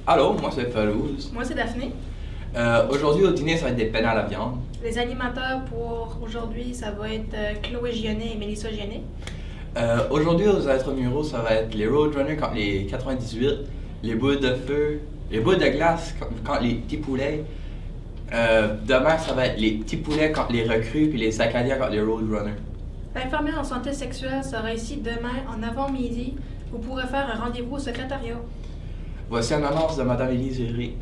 Allô, moi c'est Falouz. Moi, c'est Daphné. Aujourd'hui au dîner, ça va être des penne à la viande. Les animateurs pour aujourd'hui, ça va être Chloé Gionnet et Mélissa Gionnet. Aujourd'hui aux Intramuraux, ça va être les Roadrunners contre les 98, les boules de feu, les boules de glace contre les petits poulets. Demain, ça va être les petits poulets contre les recrues, puis les Acadiens contre les Roadrunners. L'infirmière en santé sexuelle sera ici demain en avant-midi. Vous pourrez faire un rendez-vous au secrétariat. Voici une annonce de Madame Élise Herré.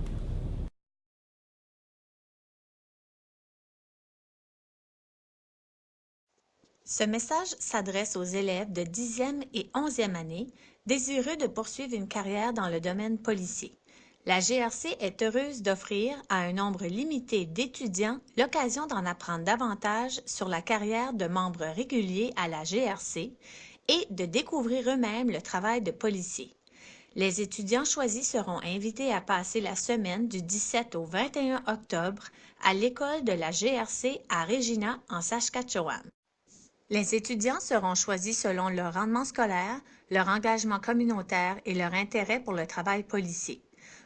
Ce message s'adresse aux élèves de 10e et 11e année désireux de poursuivre une carrière dans le domaine policier. La GRC est heureuse d'offrir à un nombre limité d'étudiants l'occasion d'en apprendre davantage sur la carrière de membres réguliers à la GRC et de découvrir eux-mêmes le travail de policier. Les étudiants choisis seront invités à passer la semaine du 17 au 21 octobre à l'école de la GRC à Regina, en Saskatchewan. Les étudiants seront choisis selon leur rendement scolaire, leur engagement communautaire et leur intérêt pour le travail policier.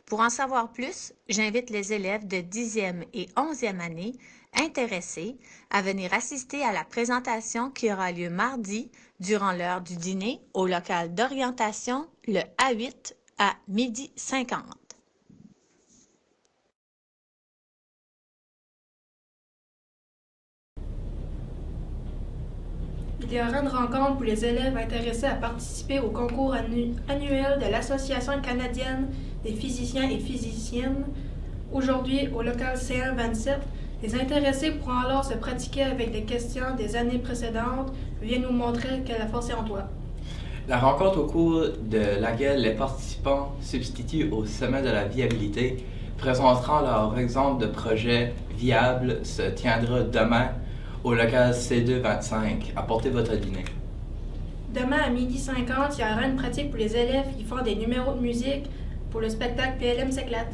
Pour en savoir plus, j'invite les élèves de 10e et 11e année intéressés à venir assister à la présentation qui aura lieu mardi durant l'heure du dîner au local d'orientation, le A8 à 12h50. Il y aura une rencontre pour les élèves intéressés à participer au concours annuel de l'Association canadienne des physiciens et physiciennes. Aujourd'hui, au local C127, les intéressés pourront alors se pratiquer avec des questions des années précédentes. Viens nous montrer que la force est en toi. La rencontre au cours de laquelle les participants substituent au sommet de la viabilité présenteront leur exemple de projet viable se tiendra demain au local C225. Apportez votre dîner. Demain à 12h50, il y aura une pratique pour les élèves qui font des numéros de musique pour le spectacle PLM s'éclate.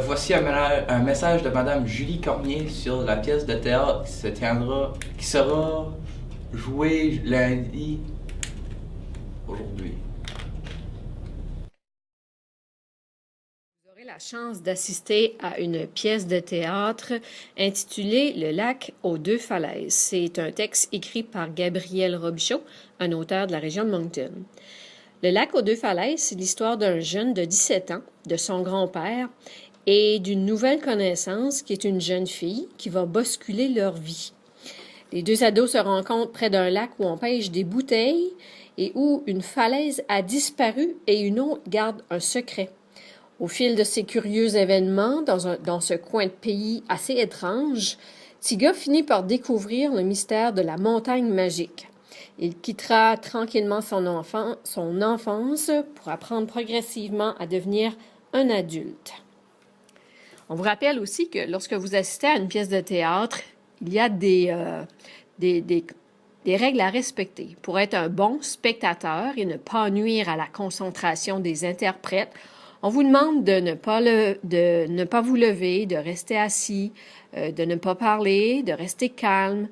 Voici un message de Madame Julie Cormier sur la pièce de théâtre qui sera jouée lundi aujourd'hui. Vous aurez la chance d'assister à une pièce de théâtre intitulée Le lac aux deux falaises. C'est un texte écrit par Gabriel Robichaud, un auteur de la région de Moncton. Le lac aux deux falaises, c'est l'histoire d'un jeune de 17 ans, de son grand-père, et d'une nouvelle connaissance qui est une jeune fille qui va bousculer leur vie. Les deux ados se rencontrent près d'un lac où on pêche des bouteilles et où une falaise a disparu et une autre garde un secret. Au fil de ces curieux événements, dans ce coin de pays assez étrange, Tiga finit par découvrir le mystère de la montagne magique. Il quittera tranquillement son enfance pour apprendre progressivement à devenir un adulte. On vous rappelle aussi que lorsque vous assistez à une pièce de théâtre, il y a des règles à respecter. Pour être un bon spectateur et ne pas nuire à la concentration des interprètes, on vous demande de ne pas vous lever, de rester assis, de ne pas parler, de rester calme.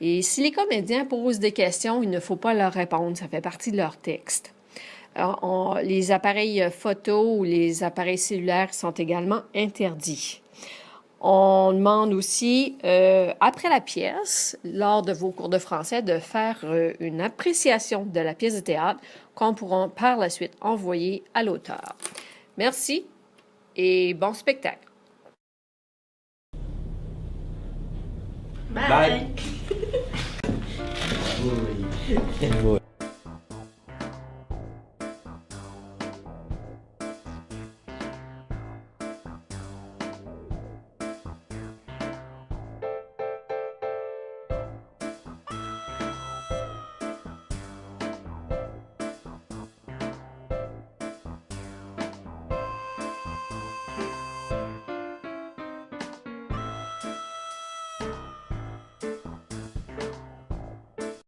Et si les comédiens posent des questions, il ne faut pas leur répondre, ça fait partie de leur texte. Alors, les appareils photo ou les appareils cellulaires sont également interdits. On demande aussi, après la pièce, lors de vos cours de français, de faire une appréciation de la pièce de théâtre qu'on pourra par la suite envoyer à l'auteur. Merci et bon spectacle. Bye! Oui.